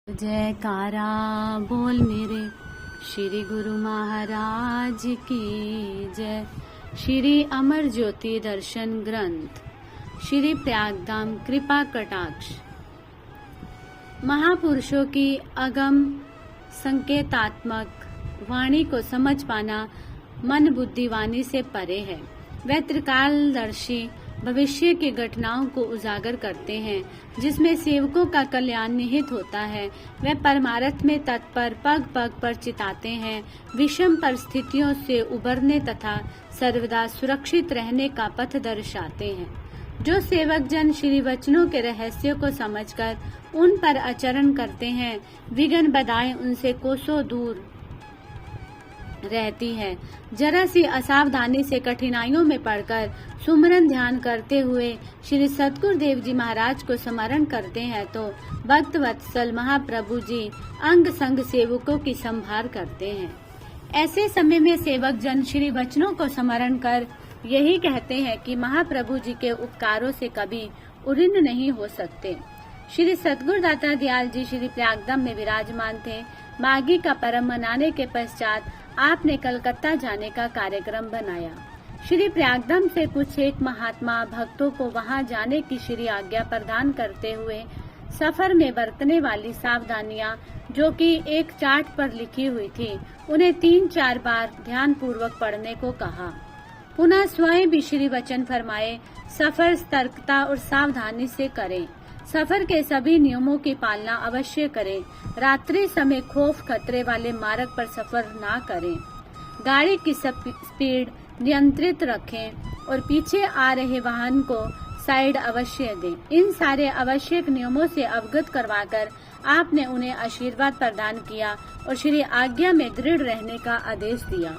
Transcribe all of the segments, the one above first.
जयकारा बोल मेरे श्री गुरु महाराज की जय। श्री अमर ज्योति दर्शन ग्रंथ, श्री प्रयागधाम कृपा कटाक्ष। महापुरुषों की अगम संकेतात्मक वाणी को समझ पाना मन बुद्धि वाणी से परे है। वह त्रिकालदर्शी भविष्य की घटनाओं को उजागर करते हैं, जिसमें सेवकों का कल्याण निहित होता है। वह परमार्थ में तत्पर पग पग पर चिताते हैं, विषम परिस्थितियों से उबरने तथा सर्वदा सुरक्षित रहने का पथ दर्शाते हैं। जो सेवक जन श्री वचनों के रहस्यों को समझकर उन पर आचरण करते हैं, विघ्न बाधाएं उनसे कोसों दूर रहती है। जरा सी असावधानी से कठिनाइयों में पड़कर सुमरन ध्यान करते हुए श्री सतगुरु देव जी महाराज को स्मरण करते हैं तो भक्त वत्सल महाप्रभु जी अंग संग सेवकों की संभार करते हैं। ऐसे समय में सेवक जन श्री वचनों को स्मरण कर यही कहते हैं कि महाप्रभु जी के उपकारों से कभी उऋण नहीं हो सकते। श्री सतगुरु दाता दयाल जी श्री प्रयागधाम में विराजमान थे। माघी का पर्व मनाने के पश्चात आपने कलकत्ता जाने का कार्यक्रम बनाया। श्री प्रयागधाम से कुछ एक महात्मा भक्तों को वहां जाने की श्री आज्ञा प्रदान करते हुए सफर में बरतने वाली सावधानियां, जो कि एक चार्ट पर लिखी हुई थी, उन्हें 3-4 बार ध्यान पूर्वक पढ़ने को कहा। पुनः स्वयं भी श्री वचन फरमाए, सफर सतर्कता और सावधानी से करें। सफर के सभी नियमों की पालना अवश्य करें। रात्रि समय खौफ खतरे वाले मार्ग पर सफर ना करें। गाड़ी की स्पीड नियंत्रित रखें और पीछे आ रहे वाहन को साइड अवश्य दें। इन सारे आवश्यक नियमों से अवगत करवाकर आपने उन्हें आशीर्वाद प्रदान किया और श्री आज्ञा में दृढ़ रहने का आदेश दिया।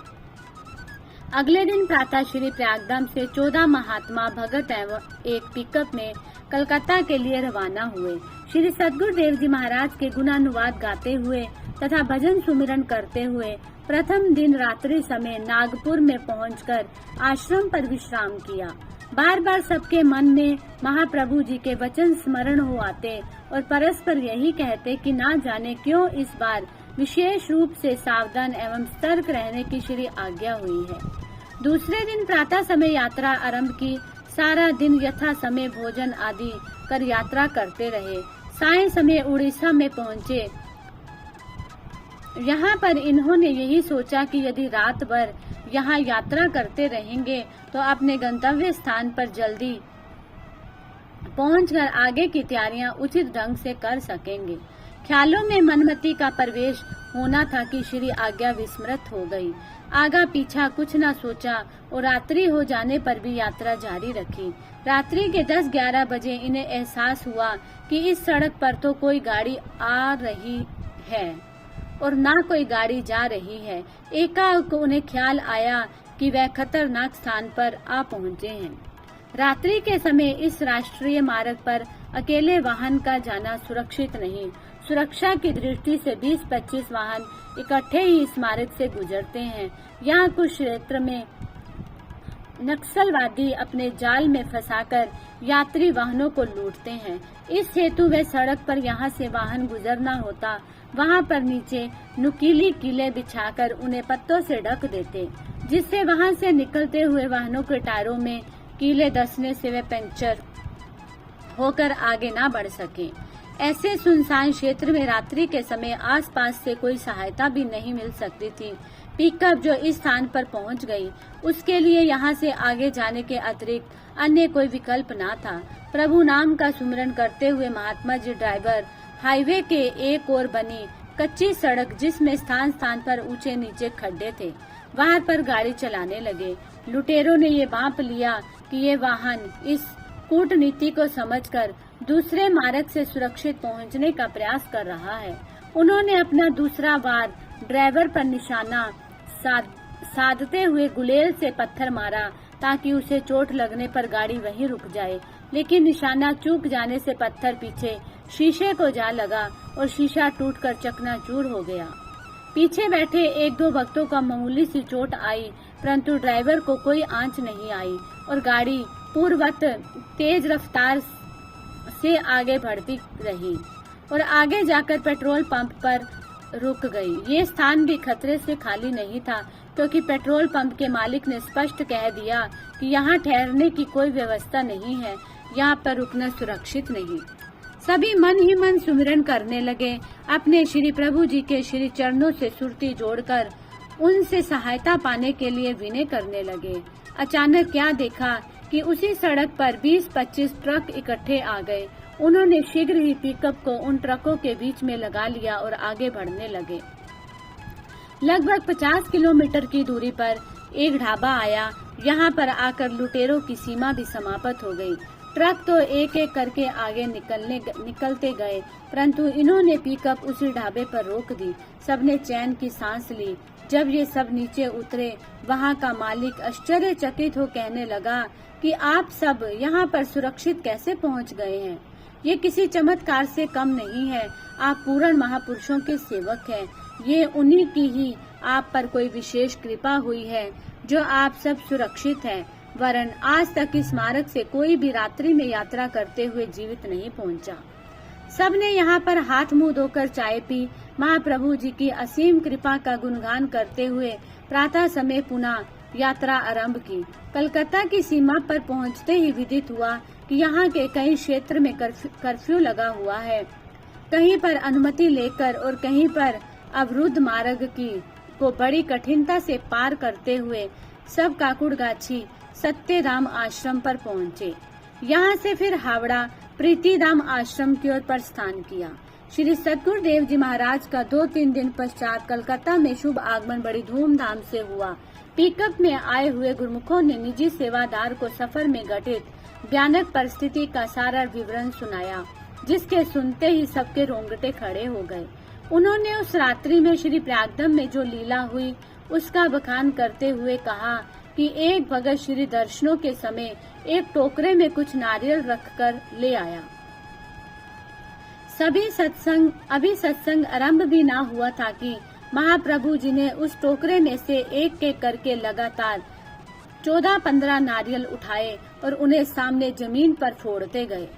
अगले दिन प्रातः श्री प्रयागधाम से 14 महात्मा भगत एवं एक पिकअप में कलकत्ता के लिए रवाना हुए। श्री सतगुरु देव जी महाराज के गुणानुवाद गाते हुए तथा भजन सुमिरन करते हुए प्रथम दिन रात्रि समय नागपुर में पहुंचकर आश्रम पर विश्राम किया। बार बार सबके मन में महाप्रभु जी के वचन स्मरण हो आते और परस्पर यही कहते कि ना जाने क्यों इस बार विशेष रूप से सावधान एवं सतर्क रहने की श्री आज्ञा हुई है। दूसरे दिन प्रातः समय यात्रा आरंभ की। सारा दिन यथा समय भोजन आदि कर यात्रा करते रहे। सायं समय उड़ीसा में पहुंचे। यहाँ पर इन्होंने यही सोचा कि यदि रात भर यहाँ यात्रा करते रहेंगे तो अपने गंतव्य स्थान पर जल्दी पहुंचकर आगे की तैयारियां उचित ढंग से कर सकेंगे। ख्यालों में मनमति का प्रवेश होना था कि श्री आज्ञा विस्मृत हो गई। आगा पीछा कुछ न सोचा और रात्रि हो जाने पर भी यात्रा जारी रखी। रात्रि के 10-11 बजे इन्हें एहसास हुआ कि इस सड़क पर तो कोई गाड़ी आ रही है और ना कोई गाड़ी जा रही है। एकाएक उन्हें ख्याल आया कि वह खतरनाक स्थान पर आ पहुंचे हैं। रात्रि के समय इस राष्ट्रीय मार्ग पर अकेले वाहन का जाना सुरक्षित नहीं। सुरक्षा की दृष्टि से 20-25 वाहन इकट्ठे ही इस मार्ग से गुजरते हैं। यहाँ कुछ क्षेत्र में नक्सलवादी अपने जाल में फंसाकर यात्री वाहनों को लूटते हैं। इस हेतु वे सड़क पर यहाँ से वाहन गुजरना होता, वहाँ पर नीचे नुकीली कीलें बिछाकर उन्हें पत्तों से ढक देते, जिससे वहाँ से निकलते हुए वाहनों के टायरों में कीले धंसने से वे पंक्चर होकर आगे ना बढ़ सके। ऐसे सुनसान क्षेत्र में रात्रि के समय आसपास से कोई सहायता भी नहीं मिल सकती थी। पिकअप जो इस स्थान पर पहुंच गई, उसके लिए यहाँ से आगे जाने के अतिरिक्त अन्य कोई विकल्प ना था। प्रभु नाम का सुमिरन करते हुए महात्मा जी ड्राइवर हाईवे के एक ओर बनी कच्ची सड़क, जिसमें स्थान स्थान पर ऊंचे नीचे खड्डे थे, वहां पर गाड़ी चलाने लगे। लुटेरों ने ये भांप लिया कि ये वाहन इस कूटनीति को समझकर दूसरे मार्ग से सुरक्षित पहुंचने का प्रयास कर रहा है। उन्होंने अपना दूसरा वार ड्राइवर पर निशाना साधते हुए गुलेल से पत्थर मारा ताकि उसे चोट लगने पर गाड़ी वहीं रुक जाए, लेकिन निशाना चूक जाने से पत्थर पीछे शीशे को जा लगा और शीशा टूटकर चकनाचूर हो गया। पीछे बैठे 1-2 भक्तों का मामूली सी चोट आई, परंतु ड्राइवर को कोई आंच नहीं आई और गाड़ी पूर्ववत तेज रफ्तार से आगे बढ़ती रही और आगे जाकर पेट्रोल पंप पर रुक गई। ये स्थान भी खतरे से खाली नहीं था, क्योंकि पेट्रोल पंप के मालिक ने स्पष्ट कह दिया कि यहाँ ठहरने की कोई व्यवस्था नहीं है, यहाँ पर रुकना सुरक्षित नहीं। सभी मन ही मन सुमिरन करने लगे, अपने श्री प्रभु जी के श्री चरणों से सुरती जोड़कर उनसे सहायता पाने के लिए विनय करने लगे। अचानक क्या देखा कि उसी सड़क पर 20-25 ट्रक इकट्ठे आ गए। उन्होंने शीघ्र ही पिकअप को उन ट्रकों के बीच में लगा लिया और आगे बढ़ने लगे। लगभग 50 किलोमीटर की दूरी पर एक ढाबा आया। यहाँ पर आकर लुटेरों की सीमा भी समाप्त हो गई। ट्रक तो एक एक करके आगे निकलते गए, परंतु इन्होंने पिकअप उसी ढाबे पर रोक दी। सबने चैन की सांस ली। जब ये सब नीचे उतरे, वहाँ का मालिक आश्चर्यचकित हो कहने लगा कि आप सब यहाँ पर सुरक्षित कैसे पहुँच गए हैं? ये किसी चमत्कार से कम नहीं है। आप पूर्ण महापुरुषों के सेवक हैं। ये उन्हीं की ही आप पर कोई विशेष कृपा हुई है जो आप सब सुरक्षित हैं। वरन आज तक इस मार्ग से कोई भी रात्रि में यात्रा करते हुए जीवित नहीं पहुंचा। सबने यहाँ पर हाथ मुंह धोकर चाय पी। महाप्रभु जी की असीम कृपा का गुणगान करते हुए प्रातः समय पुनः यात्रा आरंभ की। कलकत्ता की सीमा पर पहुँचते ही विदित हुआ कि यहाँ के कई क्षेत्र में कर्फ्यू लगा हुआ है। कहीं पर अनुमति लेकर और कहीं पर अवरुद्ध मार्ग को बड़ी कठिनता से पार करते हुए सब काकुड़गाछी सत्यधाम आश्रम पर पहुँचे। यहाँ से फिर हावड़ा प्रीतिधाम आश्रम की ओर प्रस्थान किया। श्री सद्गुरुदेव जी महाराज का 2-3 दिन पश्चात कलकत्ता में शुभ आगमन बड़ी धूमधाम से हुआ। पिकअप में आए हुए गुरुमुखों ने निजी सेवादार को सफर में घटित भयानक परिस्थिति का सारा विवरण सुनाया, जिसके सुनते ही सबके रोंगटे खड़े हो गए। उन्होंने उस रात्रि में श्री प्रयागदम में जो लीला हुई उसका बखान करते हुए कहा कि एक भगत श्री दर्शनों के समय एक टोकरे में कुछ नारियल रखकर ले आया। अभी सत्संग आरंभ भी ना हुआ था कि महाप्रभु जी ने उस टोकरे में से एक एक करके लगातार 14-15 नारियल उठाए और उन्हें सामने जमीन पर फोड़ते गए।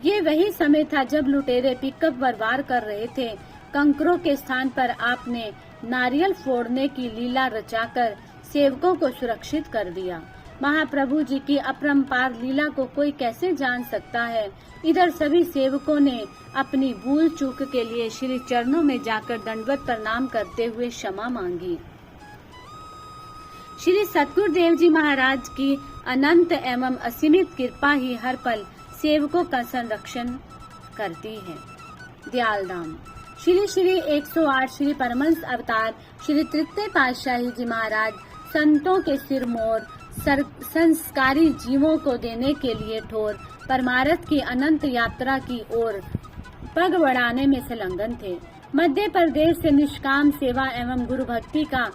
ये वही समय था जब लुटेरे पिकअप पर वार कर रहे थे। कंकरों के स्थान पर आपने नारियल फोड़ने की लीला रचाकर सेवकों को सुरक्षित कर दिया। महाप्रभु जी की अपरंपार लीला को कोई कैसे जान सकता है। इधर सभी सेवकों ने अपनी भूल चूक के लिए श्री चरणों में जाकर दंडवत प्रणाम करते हुए क्षमा मांगी। श्री सद्गुरुदेव जी महाराज की अनंत एवं असीमित कृपा ही हर पल सेवकों का संरक्षण करती है। दयालधाम श्री 108 श्री परमहंस अवतार श्री तृतीय पातशाही जी महाराज संतों के सिरमौर संस्कारी जीवों को देने के लिए ठोर परमार्थ की अनंत यात्रा की ओर पग बढ़ाने में संलग्न थे। मध्य प्रदेश से निष्काम सेवा एवं गुरु भक्ति का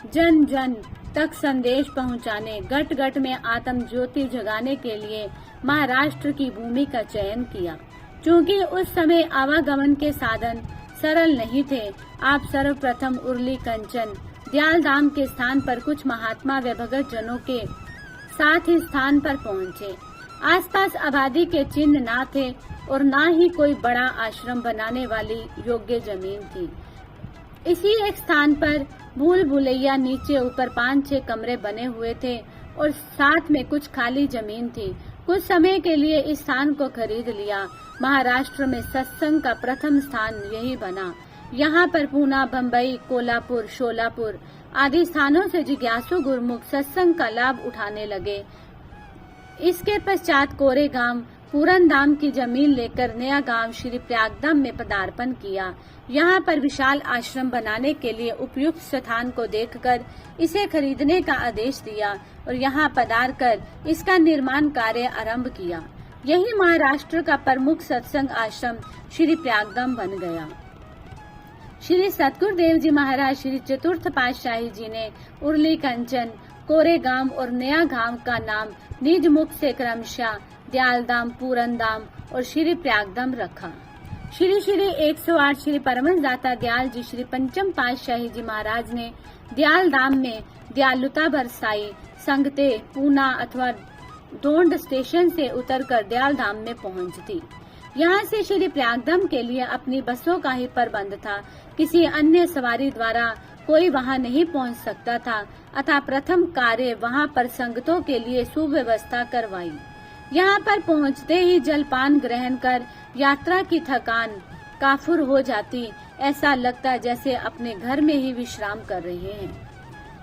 जन जन तक संदेश पहुंचाने, गट गट में आत्म ज्योति जगाने के लिए महाराष्ट्र की भूमि का चयन किया। क्योंकि उस समय आवागमन के साधन सरल नहीं थे, आप सर्वप्रथम उर्ली कंचन दयालधाम के स्थान पर कुछ महात्मा व भगत जनों के साथ ही स्थान पर पहुंचे। आसपास आबादी के चिन्ह ना थे और ना ही कोई बड़ा आश्रम बनाने वाली योग्य जमीन थी। इसी एक स्थान पर भूल भुलैया नीचे ऊपर 5-6 कमरे बने हुए थे और साथ में कुछ खाली जमीन थी। कुछ समय के लिए इस स्थान को खरीद लिया। महाराष्ट्र में सत्संग का प्रथम स्थान यही बना। यहाँ पर पूना, बम्बई, कोल्हापुर, शोलापुर आदि स्थानों से जिज्ञासु गुरुमुख सत्संग का लाभ उठाने लगे। इसके पश्चात कोरेगांव पूरनधाम की जमीन लेकर नया गांव श्री प्रयागदम में पदार्पण किया। यहाँ पर विशाल आश्रम बनाने के लिए उपयुक्त स्थान को देखकर इसे खरीदने का आदेश दिया और यहाँ पधार कर इसका निर्माण कार्य आरंभ किया। यही महाराष्ट्र का प्रमुख सत्संग आश्रम श्री प्रयागदम बन गया। श्री सद्गुरुदेव जी महाराज श्री चतुर्थ पातशाही जी ने उर्ली कंचन, कोरेगांव और नया गांव का नाम निज मुख से क्रमशः दयालधाम, पूरनधाम और श्री प्रयागदम रखा। श्री 108 श्री परमहंस दाता दयाल जी श्री पंचम पातशाही जी महाराज ने दयालधाम में दयालुता बरसाई। संगते, पूना अथवा दोंड स्टेशन से उतरकर दयालधाम में पहुंचती। यहाँ से श्री प्रयागधाम के लिए अपनी बसों का ही प्रबंध था। किसी अन्य सवारी द्वारा कोई वहाँ नहीं पहुँच सकता था। अतः प्रथम कार्य वहाँ पर संगतों के लिए सुव्यवस्था करवाई। यहाँ पर पहुँचते ही जलपान ग्रहण कर यात्रा की थकान काफुर हो जाती। ऐसा लगता जैसे अपने घर में ही विश्राम कर रहे हैं।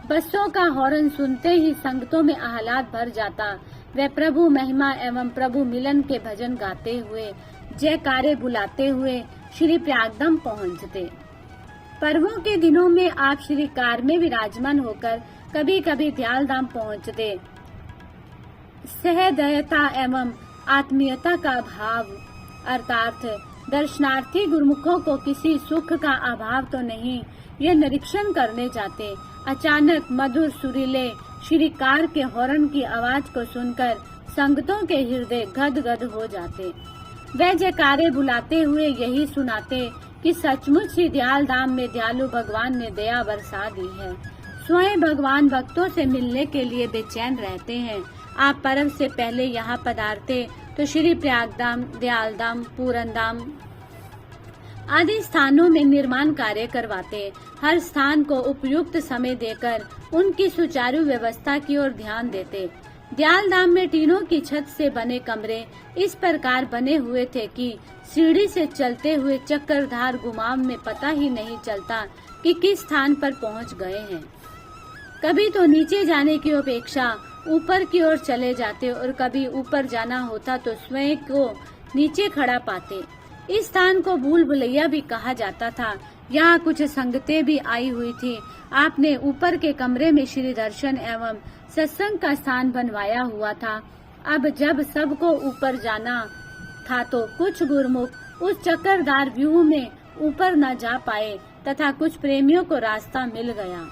बसों का हॉर्न सुनते ही संगतों में आह्लाद भर जाता। वे प्रभु महिमा एवं प्रभु मिलन के भजन गाते हुए, जयकारे बुलाते हुए श्री प्रयागधाम पहुँचते। पर्वों के दिनों में आप श्री कार में विराजमान होकर कभी कभी दयालधाम पहुँचते। सहदयता एवं आत्मीयता का भाव अर्थात दर्शनार्थी गुरुमुखों को किसी सुख का अभाव तो नहीं, यह निरीक्षण करने जाते। अचानक मधुर सुरीले श्री कार के हॉर्न की आवाज को सुनकर संगतों के हृदय गदगद हो जाते। वे जयकारे बुलाते हुए यही सुनाते कि सचमुच ही दयालधाम में दयालु भगवान ने दया बरसा दी है। स्वयं भगवान भक्तों से मिलने के लिए बेचैन रहते हैं। आप पर्व से पहले यहाँ पधारते तो श्री प्रयागधाम, दयालधाम, पूरनधाम आदि स्थानों में निर्माण कार्य करवाते। हर स्थान को उपयुक्त समय देकर उनकी सुचारू व्यवस्था की ओर ध्यान देते। दयालधाम में टीनों की छत से बने कमरे इस प्रकार बने हुए थे कि सीढ़ी से चलते हुए चक्करधार घुमाव में पता ही नहीं चलता कि किस स्थान पर पहुंच गए हैं। कभी तो नीचे जाने की अपेक्षा ऊपर की ओर चले जाते और कभी ऊपर जाना होता तो स्वयं को नीचे खड़ा पाते। इस स्थान को भूल भुलैया भी कहा जाता था। यहाँ कुछ संगतें भी आई हुई थी। आपने ऊपर के कमरे में श्री दर्शन एवं सत्संग का स्थान बनवाया हुआ था। अब जब सबको ऊपर जाना था तो कुछ गुरुमुख उस चक्करदार व्यूह में ऊपर न जा पाए तथा कुछ प्रेमियों को रास्ता मिल गया।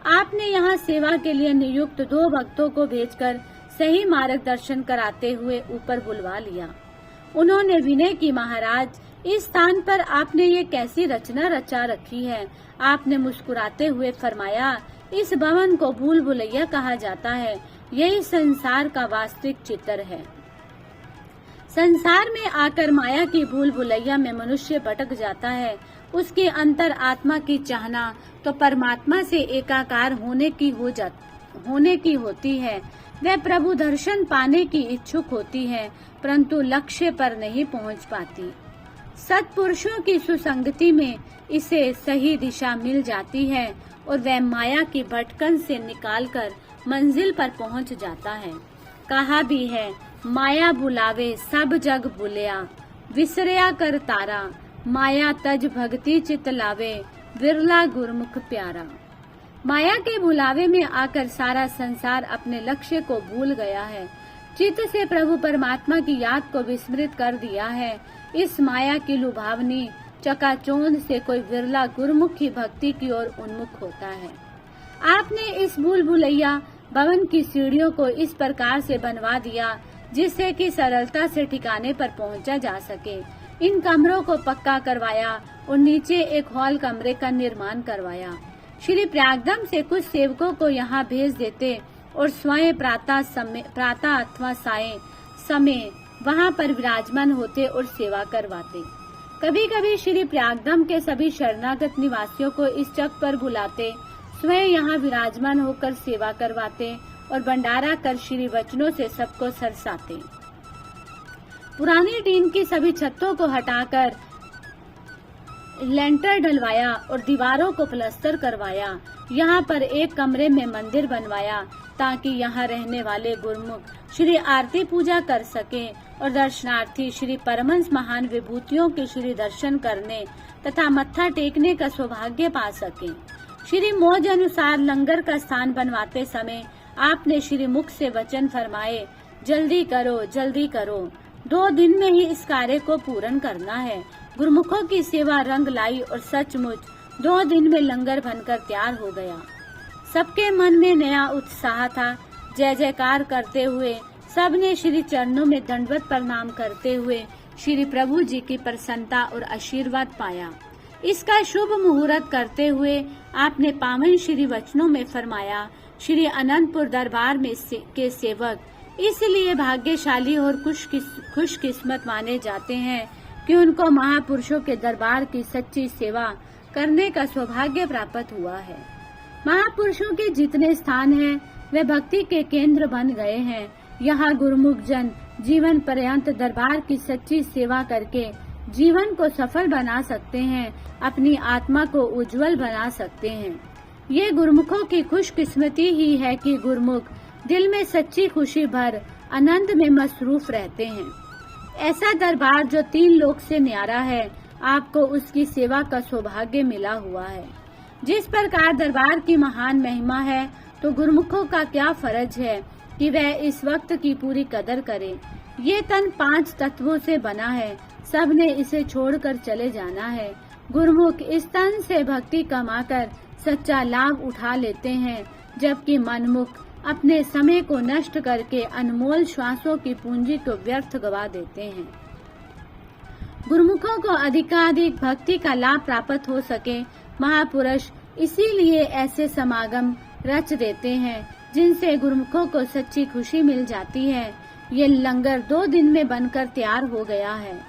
आपने यहाँ सेवा के लिए नियुक्त 2 भक्तों को भेजकर सही मार्गदर्शन कराते हुए ऊपर बुलवा लिया। उन्होंने विनय की, महाराज इस स्थान पर आपने ये कैसी रचना रचा रखी है। आपने मुस्कुराते हुए फरमाया, इस भवन को भूल भुलैया कहा जाता है। यही संसार का वास्तविक चित्र है। संसार में आकर माया की भूल भुलैया में मनुष्य भटक जाता है। उसकी अंतर आत्मा की चाहना तो परमात्मा से एकाकार होने की होती है। वह प्रभु दर्शन पाने की इच्छुक होती है, परंतु लक्ष्य पर नहीं पहुंच पाती। सत्पुरुषों की सुसंगति में इसे सही दिशा मिल जाती है और वह माया की भटकन से निकालकर मंजिल पर पहुंच जाता है। कहा भी है, माया बुलावे सब जग भुलिया, विसरिया कर तारा, माया तज भक्ति चित लावे, विरला गुरमुख प्यारा। माया के बुलावे में आकर सारा संसार अपने लक्ष्य को भूल गया है। चित्त से प्रभु परमात्मा की याद को विस्मृत कर दिया है। इस माया की लुभावनी चकाचौंध से कोई विरला गुरमुख की भक्ति की ओर उन्मुख होता है। आपने इस भूल भुलैया भवन की सीढ़ियों को इस प्रकार से बनवा दिया जिससे कि सरलता से ठिकाने पर पहुंचा जा सके। इन कमरों को पक्का करवाया और नीचे एक हॉल कमरे का निर्माण करवाया। श्री प्रयागधाम से कुछ सेवकों को यहाँ भेज देते और स्वयं प्रातः अथवा साय समय वहाँ पर विराजमान होते और सेवा करवाते। कभी कभी श्री प्रयागधाम के सभी शरणागत निवासियों को इस चक पर बुलाते, स्वयं यहाँ विराजमान होकर सेवा करवाते और भंडारा कर श्री वचनों से सबको सरसाते। पुरानी टीन की सभी छतों को हटाकर लेंटर डलवाया और दीवारों को प्लास्टर करवाया। यहाँ पर एक कमरे में मंदिर बनवाया ताकि यहाँ रहने वाले गुरुमुख श्री आरती पूजा कर सके और दर्शनार्थी श्री परमहंस महान विभूतियों के श्री दर्शन करने तथा मत्था टेकने का सौभाग्य पा सके। श्री मौज अनुसार लंगर का स्थान बनवाते समय आपने श्री मुख से वचन फरमाए, जल्दी करो जल्दी करो, 2 दिन में ही इस कार्य को पूर्ण करना है। गुरुमुखों की सेवा रंग लाई और सचमुच 2 दिन में लंगर बनकर तैयार हो गया। सबके मन में नया उत्साह था। जय जयकार करते हुए सबने श्री चरणों में दंडवत प्रणाम करते हुए श्री प्रभु जी की प्रसन्नता और आशीर्वाद पाया। इसका शुभ मुहूर्त करते हुए आपने पावन श्री वचनों में फरमाया, श्री अनंतपुर दरबार में के सेवक इसलिए भाग्यशाली और खुशकिस्मत माने जाते हैं कि उनको महापुरुषों के दरबार की सच्ची सेवा करने का सौभाग्य प्राप्त हुआ है। महापुरुषों के जितने स्थान हैं, वे भक्ति के केंद्र बन गए हैं। यहाँ गुरुमुख जन जीवन पर्यंत दरबार की सच्ची सेवा करके जीवन को सफल बना सकते हैं, अपनी आत्मा को उज्जवल बना सकते हैं। ये गुरुमुखों की खुशकिस्मती ही है कि गुरुमुख दिल में सच्ची खुशी भर आनंद में मसरूफ रहते हैं। ऐसा दरबार जो 3 लोक से न्यारा है, आपको उसकी सेवा का सौभाग्य मिला हुआ है। जिस प्रकार दरबार की महान महिमा है, तो गुरुमुखों का क्या फर्ज है कि वह इस वक्त की पूरी कदर करें। ये तन 5 तत्वों से बना है, सब ने इसे छोड़कर चले जाना है। गुरुमुख इस तन से भक्ति कमाकर सच्चा लाभ उठा लेते हैं, जबकि मनमुख अपने समय को नष्ट करके अनमोल श्वासों की पूंजी को व्यर्थ गवा देते हैं। गुरुमुखों को अधिकाधिक भक्ति का लाभ प्राप्त हो सके, महापुरुष इसीलिए ऐसे समागम रच देते हैं जिनसे गुरुमुखों को सच्ची खुशी मिल जाती है। ये लंगर 2 दिन में बनकर तैयार हो गया है।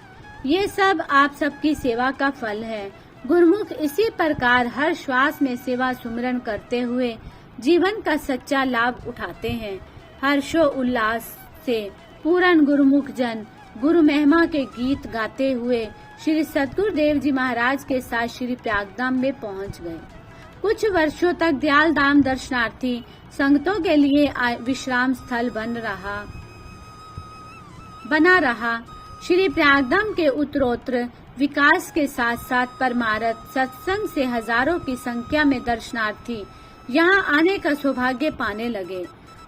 ये सब आप सबकी सेवा का फल है। गुरुमुख इसी प्रकार हर श्वास में सेवा सुमिरन करते हुए जीवन का सच्चा लाभ उठाते हैं। हर्षो उल्लास से पूर्ण गुरुमुख जन गुरु महिमा के गीत गाते हुए श्री सद्गुरुदेव जी महाराज के साथ श्री प्रयागधाम में पहुंच गए। कुछ वर्षों तक दयालधाम दर्शनार्थी संगतों के लिए विश्राम स्थल बना रहा। श्री प्रयागधाम के उत्तरोत्तर विकास के साथ साथ परमार्थ सत्संग से हजारों की संख्या में दर्शनार्थी यहाँ आने का सौभाग्य पाने लगे।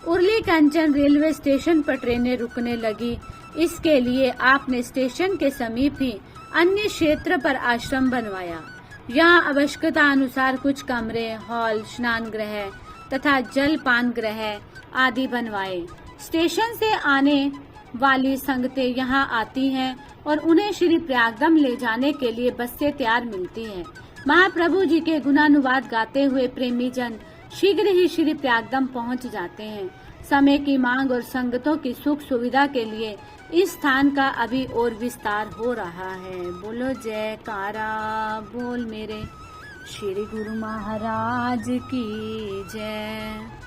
उरली कंचन रेलवे स्टेशन पर ट्रेनें रुकने लगी। इसके लिए आपने स्टेशन के समीप ही अन्य क्षेत्र पर आश्रम बनवाया। यहाँ आवश्यकता अनुसार कुछ कमरे, हॉल, स्नान गृह तथा जलपान गृह आदि बनवाए। स्टेशन से आने वाली संगतें यहाँ आती हैं और उन्हें श्री प्रयागधाम ले जाने के लिए बसें तैयार मिलती हैं। महाप्रभु जी के गुणानुवाद गाते हुए प्रेमी जन शीघ्र ही श्री प्रयागधाम पहुँच जाते हैं। समय की मांग और संगतों की सुख सुविधा के लिए इस स्थान का अभी और विस्तार हो रहा है। बोलो जयकारा बोल मेरे श्री गुरु महाराज की जय।